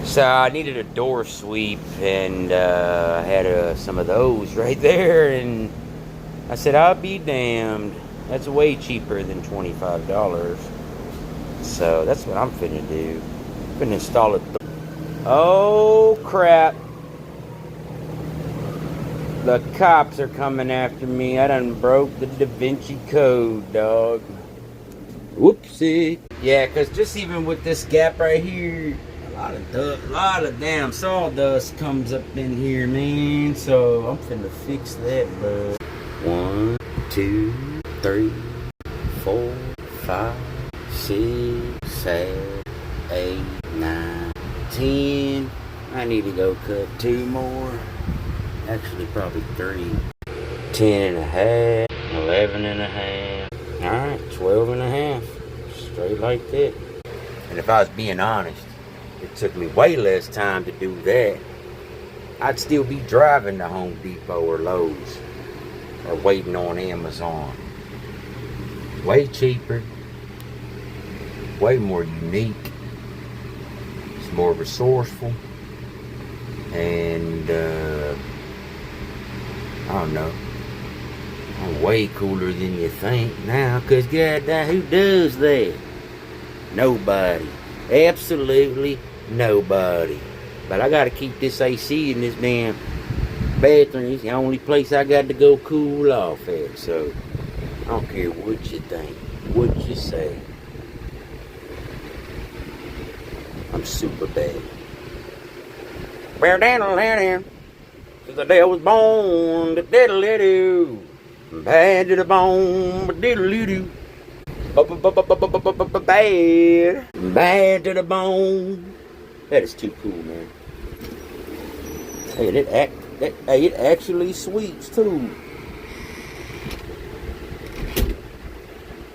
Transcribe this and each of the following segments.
So I needed a door sweep, and I had some of those right there, and I said, I'll be damned. That's way cheaper than $25. So that's what I'm finna do. I'm finna install it. Oh crap. The cops are coming after me. I done broke the Da Vinci Code, dog. Whoopsie. Yeah, because just even with this gap right here, a lot of damn sawdust comes up in here, man. So I'm finna fix that, bud. 1, 2, 3, 4, 5, 6, 7, 8, 9, 10. I need to go cut 2 more. Actually, probably 3. 10 and a half, 11 and a half. Alright, 12 and a half. Straight like that. And if I was being honest, it took me way less time to do that. I'd still be driving to Home Depot or Lowe's or waiting on Amazon. Way cheaper, way more unique. It's more resourceful, and I don't know, I'm way cooler than you think now, because goddamn, who does that? Nobody. Absolutely nobody. But I gotta keep this AC in this damn bathroom. It's the only place I got to go cool off at. So I don't care what you think, what you say. I'm super bad. Well, down since the day I was born, the diddle-doo. Bad to the bone, but diddle-doo. Bad to the bone. That is too cool, man. Hey, it actually sweeps too.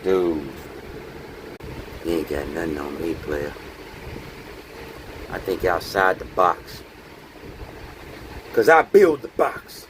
Dude, you ain't got nothing on me, player. I think outside the box. 'Cause I build the box.